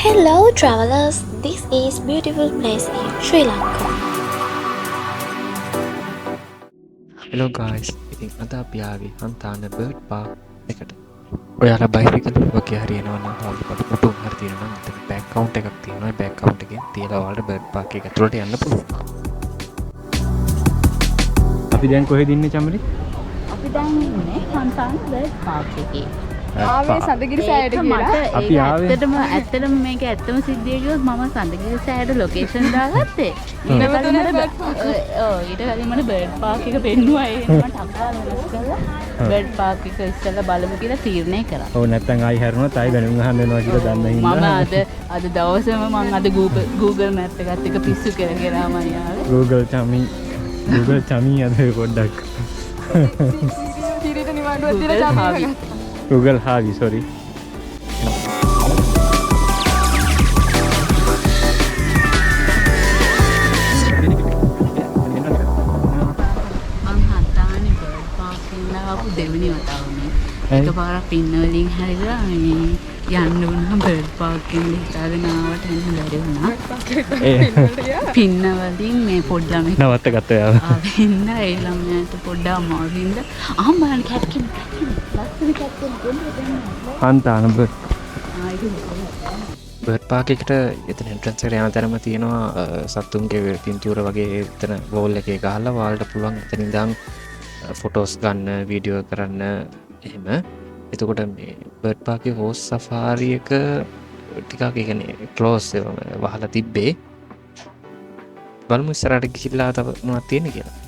Hello travelers, this is beautiful place in Sri Lanka. Hello guys ඉතින් අද අපි ආවේ හන්තාන බර්ඩ් පාක් එකට. ඔයාලා බයිසිකල් වගේ හරි එනවනම් ඔයාලට පුටුම් හරි තියෙනවා නම් එතන බෑක් කවුන්ට් එකක් තියෙනවා. ඒ බෑක් කවුන්ට් එකෙන් තියලා ඔයාලට බර්ඩ් පාක් එක ඇතුළට යන්න පුළුවන්. අපි දැන් කොහෙද ඉන්නේ චමලි? අපි දැන් ඉන්නේ හන්තාන බර්ඩ් පාක් එකේ. ආවේ සඳගිරි සෑයට කියලා. අපි ආවේ ඇත්තටම මේක ඇත්තම සිද්ධිය කිව්වොත් මම සඳගිරි සෑයට ලොකේෂන් දාගත්තේ. ඊට කලින් මට බර්ඩ් පාක් එක පෙන්නුවා. ඒ මම ටක්කා වෙනස් කරලා බර්ඩ් පාක් එක ඉස්සෙල්ලා බලමු කියලා තීරණය කරා. ඔව් නැත්තම් ආයි හැරුණොත් ආයි වෙනුම් අහන්න වෙනවා කියලා දන්න හින්දා. මම අද දවසේම මම අද Google Map එකත් එක්ක පිස්සු කරගෙනම ආවේ. Google චමි අද පොඩ්ඩක් කිරිට නිවාඩුවක් දීලා Google තමයි. Google හාවි sorry. දෙවෙනි වතාවනේ එකපාරක් පින්න වලින් හැරිලා මේ යන්න වුණා බර්ඩ් පාක් එකෙන් හිතාගෙන ආවට එන්න බැරි වුණා. පින්න වලින් මේ පොඩි ළමෙක් නවත්ත ගත්තා යාව. ආවෙන්න ඒ ළමයාට පොඩ්ඩක් අමාරුයින්ද බලන්න කැට්කින් ලස්සන කැට්කින් දෙන්න හන්තාන බර්ඩ් ආයි බර්ඩ් පාක් එකට එතන එන්ට්‍රන්ස් එකට යන තැනම තියෙනවා සත්තුන්ගේ පින්තූර වගේ එතන වෝල් එකේ ගහලා ඔයාලට පුළුවන් එතන ඉඳන් ෆොටෝස් ගන්න වීඩියෝ කරන්න එහෙම. එතකොට මේ බර්ඩ් පාක් එකේ හෝස් සෆාරි එක ටිකක් ඒ කියන්නේ ක්ලෝස් වහලා තිබ්බේ. බලමු ඉස්සරහට ගිහිල්ලා තව මොනවද තියෙන්නේ කියලා.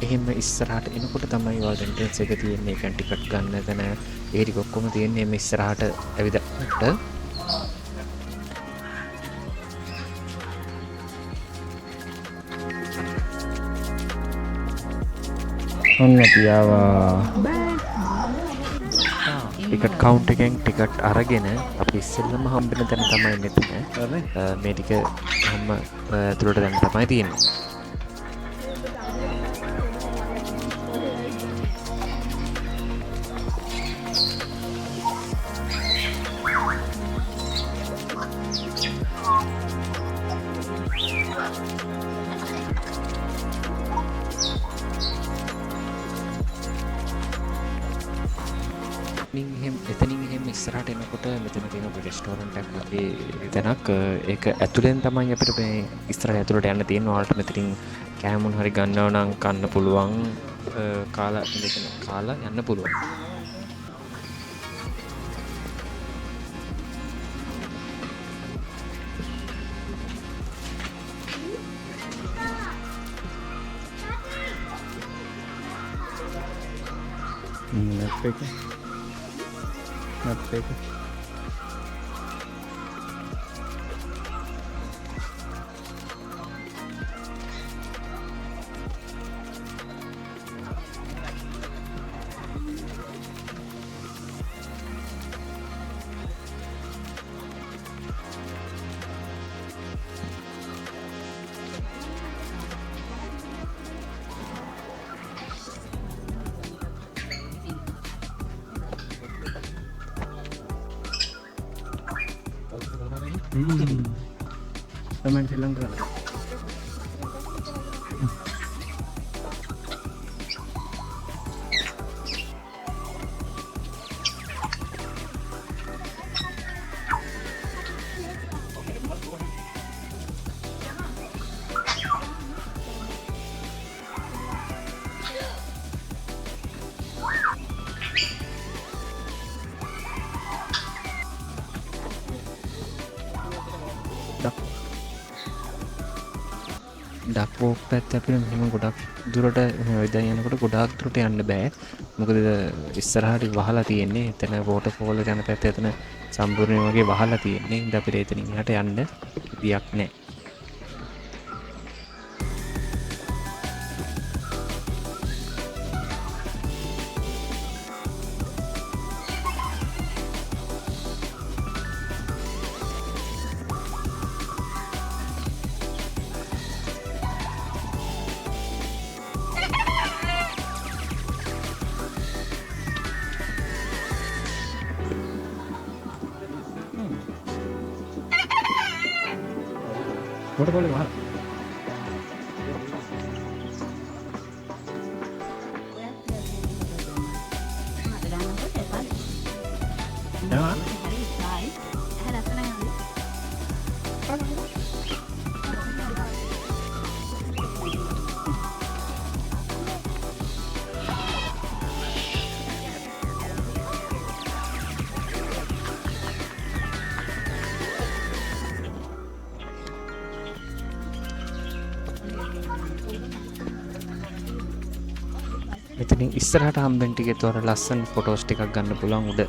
එහෙම ඉස්සරහට එනකොට තමයි ඔයාලට එන්ට්‍රන්ස් එක තියෙන්නේ. ඒ කියන්නේ ටිකට් ගන්න තැන ඒ ටික ඔක්කොම තියෙන්නේ මේ ඉස්සරහට ඇවිදට. ඔන්න තියාවා. ටිකට් කවුන්ට් එකෙන් ටිකට් අරගෙන අපි ඉස්සෙල්ලම හම්බෙන තැන තමයි මෙතන. මේ ටික හැම ඇතුළට දැන් තමයි තියෙන්නේ. එතනින් එහෙම ඉස්සරහට එනකොට මෙතන තියෙන රෙස්ටෝරන්ට් එකක් වගේ තැනක්. ඒක ඇතුලෙන් තමයි අපිට මේ ඉස්සරහට ඇතුලට යන්න තියෙන්නේ. ඔයාලට මෙතනින් කෑමුන් හරි ගන්නව නම් කන්න පුළුවන්. කාලා ඉඳගෙන කාලා යන්න පුළුවන්. Map එක Teman Sri Lanka. ඩක් වෝක් පැත්ත අපිට මෙහෙම ගොඩක් දුරට දැන් යනකොට ගොඩාක් දුරට යන්න බෑ. මොකද ඉස්සරහට වහලා තියෙන්නේ. එතන වෝටර්ෆෝල් යන පැත්ත එතන සම්පූර්ණයෙන් වගේ වහලා තියෙන්නේ. ඉතින් අපිට එතනින් එහාට යන්න විදියක් නැහැ. වෝටර්ෆෝල් එක වහලා මෙතනින් ඉස්සරහට හම්බෙන් ටිකේ තොර ලස්සන ෆොටෝස් ටිකක් ගන්න පුළුවන් උඩ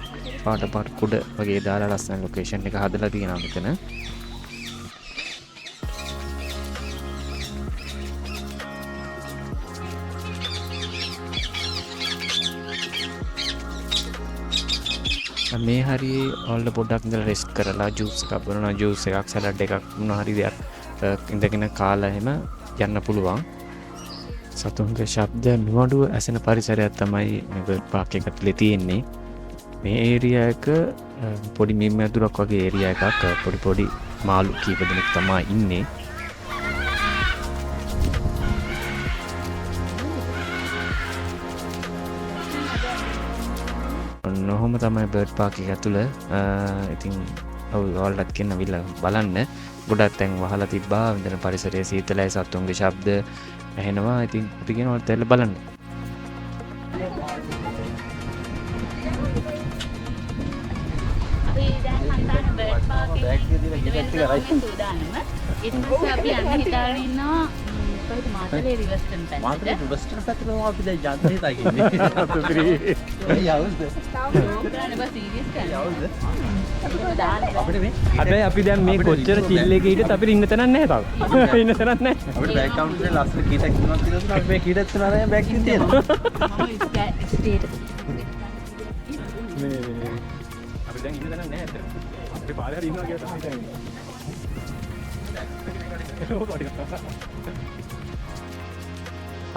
පාට කුඩ වගේ දාලා ලස්සන ලොකේෂන් එක හදලා තියෙනවා මෙතන. මේ හරියේ ඔයාලට පොඩ්ඩක් ඉඳලා රෙස්ට් කරලා ජූස් එකක් බොනවා, ජූස් එකක් සලාඩ් එකක් මොනවා හරි දෙයක් ඉඳගෙන කාලා එහෙම යන්න පුළුවන්. සතුන්ගේ ශබ්ද නිවඩුව ඇසෙන පරිසරයක් තමයි මේ බර්ඩ් පාක් එක ඇතුලේ තියෙන්නේ. මේ ඒරියා එක පොඩි මිම් ඇදුරක් වගේ ඒරියා එකක්. පොඩි මාළු කීප දෙනෙක් තමයි ඉන්නේ. ඔන්නෝම තමයි බර්ඩ් පාක් එක ඇතුළේ. ඉතින් ඔයාලටත් කියන්න විලා බලන්න. ගොඩක් තැන් වහලා තිබ්බා. මෙතන පරිසරයේ සීතලයි, සතුන්ගේ ශබ්ද ඇහෙනවා. ඉතින් අපි කියනවා ඔයාලට ඇවිල්ලා බලන්න. අපි දැන් මන්තාන බර්ඩ් පාක් ඊට පස්සේ අපි යන්න හිතාගෙන ඉන්නවා කොහෙද මාතලේ රිවර්ස්ටන් පැත්තට. මාතලේ රිවර්ස්ටන් පැත්තට තමයි අපි දැන් යන්න හිතාගෙන ඉන්නේ. යවුද? ගාන බස් සීරියස් කරනවා. අපිට මේ හැබැයි අපි දැන් මේ කොච්චර චිල් එකේ හිටියත් අපිට ඉන්න තැනක් නැහැ තාම. ඉන්න තැනක් නැහැ. අපිට බෑග් කවුන්ටර් එකේ ලස්සන කීයක් තුනක් තියෙනවා. අපි මේ කීයක් තුනක් නැහැ බෑග් එකේ තියෙනවා. ස්ටේට් මේ අපි දැන් ඉන්න තැනක් නැහැ ඇත්තට. අපි පාරේ හරි ඉන්නවා කියලා තමයි හිතන්නේ.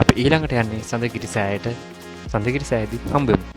අපි ඊළඟට යන්නේ සඳගිරි සෑයට. සඳගිරි සෑයේදී හම්බෙමු.